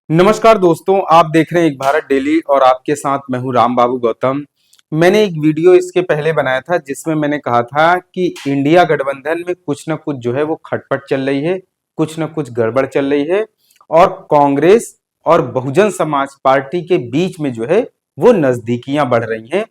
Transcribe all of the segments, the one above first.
नमस्कार दोस्तों, आप देख रहे हैं एक भारत डेली और आपके साथ मैं हूं राम बाबू गौतम। मैंने एक वीडियो इसके पहले बनाया था जिसमें मैंने कहा था कि इंडिया गठबंधन में कुछ न कुछ जो है वो खटपट चल रही है, कुछ न कुछ गड़बड़ चल रही है और कांग्रेस और बहुजन समाज पार्टी के बीच में जो है वो नजदीकियां बढ़ रही हैं।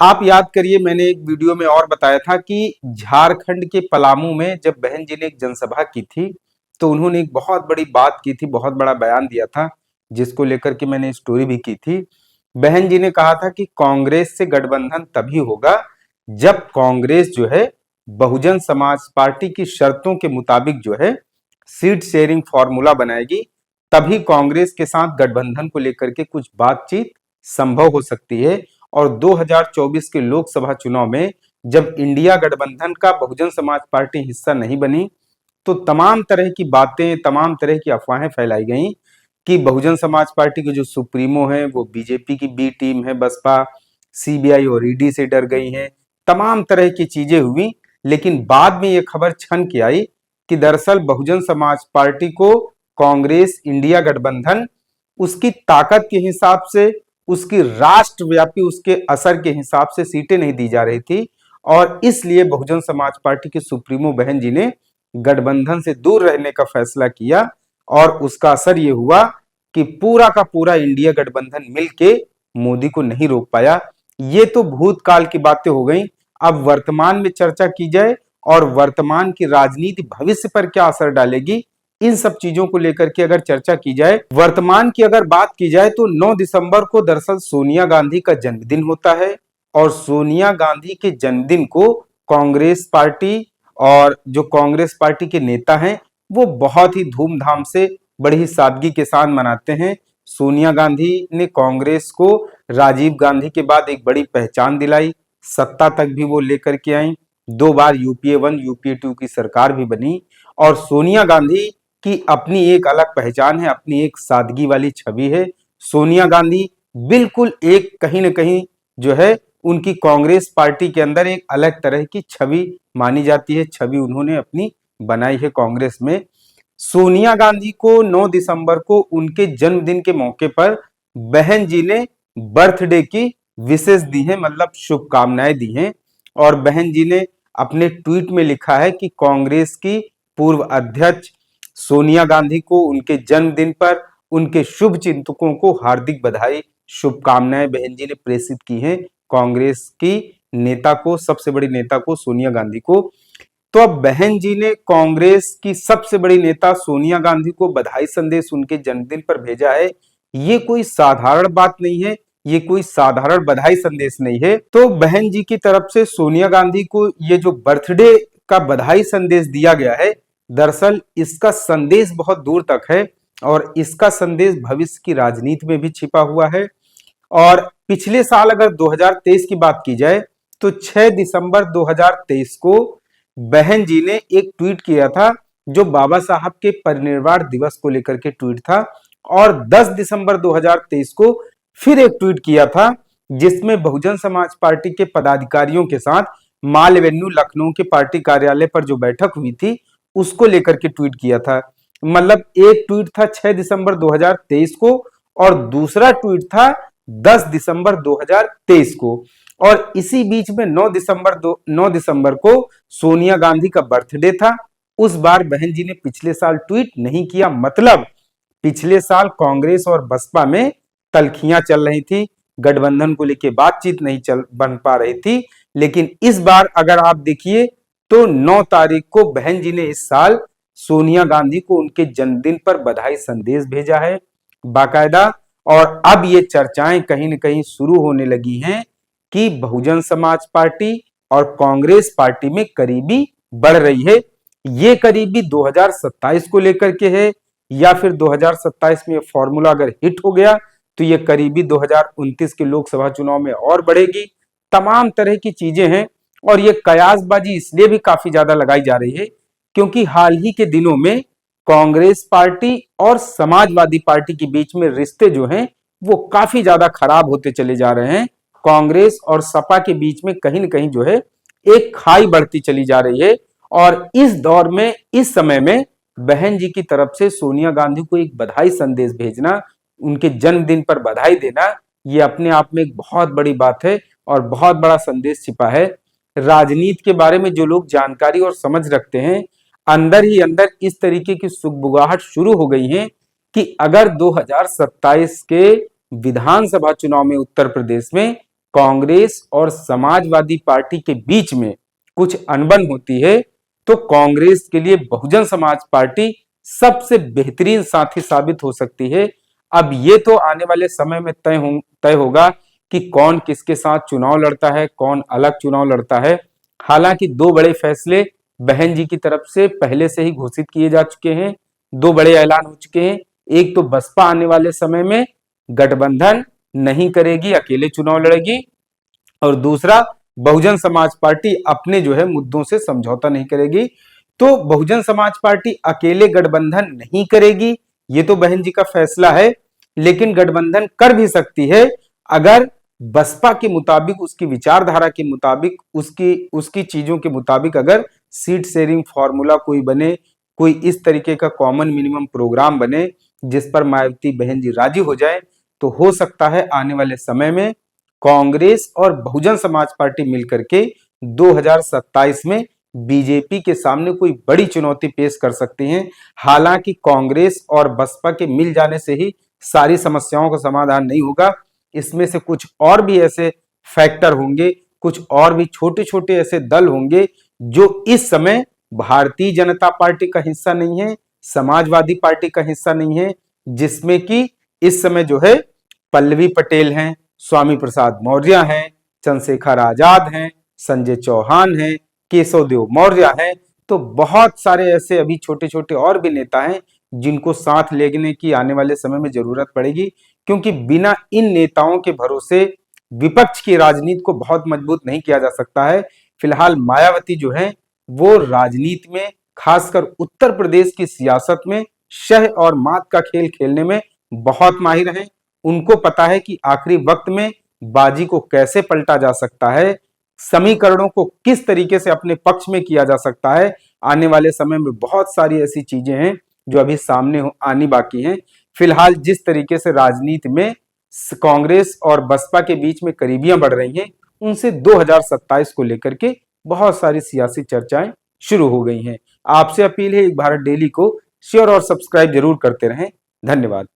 आप याद करिए, मैंने एक वीडियो में और बताया था कि झारखंड के पलामू में जब बहन जी ने एक जनसभा की थी तो उन्होंने एक बहुत बड़ी बात की थी, बहुत बड़ा बयान दिया था जिसको लेकर के मैंने स्टोरी भी की थी। बहन जी ने कहा था कि कांग्रेस से गठबंधन तभी होगा जब कांग्रेस जो है बहुजन समाज पार्टी की शर्तों के मुताबिक जो है सीट शेयरिंग फॉर्मूला बनाएगी, तभी कांग्रेस के साथ गठबंधन को लेकर के कुछ बातचीत संभव हो सकती है। और 2024 के लोकसभा चुनाव में जब इंडिया गठबंधन का बहुजन समाज पार्टी हिस्सा नहीं बनी तो तमाम तरह की बातें, तमाम तरह की अफवाहें फैलाई गई कि बहुजन समाज पार्टी के जो सुप्रीमो हैं वो बीजेपी की बी टीम है, बसपा सीबीआई और ईडी से डर गई हैं। तमाम तरह की चीजें हुई, लेकिन बाद में ये खबर छन के आई कि दरअसल बहुजन समाज पार्टी को कांग्रेस इंडिया गठबंधन उसकी ताकत के हिसाब से, उसकी राष्ट्रव्यापी उसके असर के हिसाब से सीटें नहीं दी जा रही थी और इसलिए बहुजन समाज पार्टी के सुप्रीमो बहन जी ने गठबंधन से दूर रहने का फैसला किया और उसका असर ये हुआ कि पूरा का पूरा इंडिया गठबंधन मिलके मोदी को नहीं रोक पाया। ये तो भूतकाल की बातें हो गई। अब वर्तमान में चर्चा की जाए और वर्तमान की राजनीति भविष्य पर क्या असर डालेगी, इन सब चीजों को लेकर के अगर चर्चा की जाए, वर्तमान की अगर बात की जाए तो 9 दिसंबर को दरअसल सोनिया गांधी का जन्मदिन होता है और सोनिया गांधी के जन्मदिन को कांग्रेस पार्टी और जो कांग्रेस पार्टी के नेता हैं वो बहुत ही धूमधाम से, बड़ी ही सादगी के साथ मनाते हैं। सोनिया गांधी ने कांग्रेस को राजीव गांधी के बाद एक बड़ी पहचान दिलाई, सत्ता तक भी वो लेकर के आई, 2 बार यूपीए 1 यूपीए 2 की सरकार भी बनी और सोनिया गांधी की अपनी एक अलग पहचान है, अपनी एक सादगी वाली छवि है। सोनिया गांधी बिल्कुल एक कहीं ना कहीं जो है उनकी कांग्रेस पार्टी के अंदर एक अलग तरह की छवि मानी जाती है, छवि उन्होंने अपनी बनाई है कांग्रेस में। सोनिया गांधी को 9 दिसंबर को उनके जन्मदिन के मौके पर बहन जी ने बर्थडे की विशेष दी है, मतलब शुभकामनाएं दी हैं और बहन जी ने अपने ट्वीट में लिखा है कि कांग्रेस की पूर्व अध्यक्ष सोनिया गांधी को उनके जन्मदिन पर उनके शुभ चिंतकों को हार्दिक बधाई, शुभकामनाएं बहन जी ने प्रेषित की हैं कांग्रेस की नेता को, सबसे बड़ी नेता को, सोनिया गांधी को। तो अब बहन जी ने कांग्रेस की सबसे बड़ी नेता सोनिया गांधी को बधाई संदेश उनके जन्मदिन पर भेजा है। ये कोई साधारण बात नहीं है, ये कोई साधारण बधाई संदेश नहीं है। तो बहन जी की तरफ से सोनिया गांधी को ये जो बर्थडे का बधाई संदेश दिया गया है, दरअसल इसका संदेश बहुत दूर तक है और इसका संदेश भविष्य की राजनीति में भी छिपा हुआ है। और पिछले साल अगर 2023 की बात की जाए तो 6 दिसंबर 2023 को बहन जी ने एक ट्वीट किया था जो बाबा साहब के परिनिर्वाण दिवस को लेकर के ट्वीट था और 10 दिसंबर 2023 को फिर एक ट्वीट किया था जिसमें बहुजन समाज पार्टी के पदाधिकारियों के साथ माल एवेन्यू लखनऊ के पार्टी कार्यालय पर जो बैठक हुई थी उसको लेकर के ट्वीट किया था। मतलब एक ट्वीट था 6 दिसंबर 2023 को और दूसरा ट्वीट था 10 दिसंबर 2023 को और इसी बीच में 9 दिसंबर को सोनिया गांधी का बर्थडे था। उस बार बहन जी ने पिछले साल ट्वीट नहीं किया, मतलब पिछले साल कांग्रेस और बसपा में तलखियां चल रही थी, गठबंधन को लेकर बातचीत नहीं चल बन पा रही थी। लेकिन इस बार अगर आप देखिए तो 9 तारीख को बहन जी ने इस साल सोनिया गांधी को उनके जन्मदिन पर बधाई संदेश भेजा है बाकायदा। और अब ये चर्चाएं कहीं न कहीं शुरू होने लगी हैं कि बहुजन समाज पार्टी और कांग्रेस पार्टी में करीबी बढ़ रही है। ये करीबी 2027 को लेकर के है या फिर 2027 में फॉर्मूला अगर हिट हो गया तो ये करीबी 2029 के लोकसभा चुनाव में और बढ़ेगी। तमाम तरह की चीजें हैं और ये कयासबाजी इसलिए भी काफी ज्यादा लगाई जा रही है क्योंकि हाल ही के दिनों में कांग्रेस पार्टी और समाजवादी पार्टी के बीच में रिश्ते जो हैं वो काफी ज्यादा खराब होते चले जा रहे हैं। कांग्रेस और सपा के बीच में कहीं न कहीं जो है एक खाई बढ़ती चली जा रही है और इस दौर में, इस समय में बहन जी की तरफ से सोनिया गांधी को एक बधाई संदेश भेजना, उनके जन्मदिन पर बधाई देना, ये अपने आप में एक बहुत बड़ी बात है और बहुत बड़ा संदेश छिपा है। राजनीति के बारे में जो लोग जानकारी और समझ रखते हैं, अंदर ही अंदर इस तरीके की सुगबुगाहट शुरू हो गई है कि अगर 2027 के विधानसभा चुनाव में उत्तर प्रदेश में कांग्रेस और समाजवादी पार्टी के बीच में कुछ अनबन होती है, तो कांग्रेस के लिए बहुजन समाज पार्टी सबसे बेहतरीन साथी साबित हो सकती है। अब ये तो आने वाले समय में तय होगा कि कौन किसके साथ चुनाव लड़ता है, कौन अलग चुनाव लड़ता है। हालांकि दो बड़े फैसले बहन जी की तरफ से पहले से ही घोषित किए जा चुके हैं, दो बड़े ऐलान हो चुके हैं। एक तो बसपा आने वाले समय में गठबंधन नहीं करेगी, अकेले चुनाव लड़ेगी, और दूसरा बहुजन समाज पार्टी अपने जो है मुद्दों से समझौता नहीं करेगी। तो बहुजन समाज पार्टी अकेले गठबंधन नहीं करेगी, ये तो बहन जी का फैसला है, लेकिन गठबंधन कर भी सकती है अगर बसपा के मुताबिक, उसकी विचारधारा के मुताबिक, उसकी उसकी चीजों के मुताबिक अगर सीट शेयरिंग फॉर्मूला कोई बने, कोई इस तरीके का कॉमन मिनिमम प्रोग्राम बने जिस पर मायावती बहन जी राजी हो जाए, तो हो सकता है आने वाले समय में कांग्रेस और बहुजन समाज पार्टी मिलकर के 2027 में बीजेपी के सामने कोई बड़ी चुनौती पेश कर सकती हैं। हालांकि कांग्रेस और बसपा के मिल जाने से ही सारी समस्याओं का समाधान नहीं होगा, इसमें से कुछ और भी ऐसे फैक्टर होंगे, कुछ और भी छोटे छोटे ऐसे दल होंगे जो इस समय भारतीय जनता पार्टी का हिस्सा नहीं है, समाजवादी पार्टी का हिस्सा नहीं है, जिसमें कि इस समय जो है पल्लवी पटेल हैं, स्वामी प्रसाद मौर्य हैं, चंद्रशेखर आजाद हैं, संजय चौहान हैं, केशव देव मौर्य हैं। तो बहुत सारे ऐसे अभी छोटे छोटे और भी नेता हैं जिनको साथ लेने की आने वाले समय में जरूरत पड़ेगी, क्योंकि बिना इन नेताओं के भरोसे विपक्ष की राजनीति को बहुत मजबूत नहीं किया जा सकता है। फिलहाल मायावती जो है वो राजनीति में, खासकर उत्तर प्रदेश की सियासत में शह और मात का खेल खेलने में बहुत माहिर हैं। उनको पता है कि आखिरी वक्त में बाजी को कैसे पलटा जा सकता है, समीकरणों को किस तरीके से अपने पक्ष में किया जा सकता है। आने वाले समय में बहुत सारी ऐसी चीजें हैं जो अभी सामने आनी बाकी हैं। फिलहाल जिस तरीके से राजनीति में कांग्रेस और बसपा के बीच में करीबियां बढ़ रही हैं, उनसे 2027 को लेकर के बहुत सारी सियासी चर्चाएं शुरू हो गई हैं। आपसे अपील है, एक भारत डेली को शेयर और सब्सक्राइब जरूर करते रहें। धन्यवाद।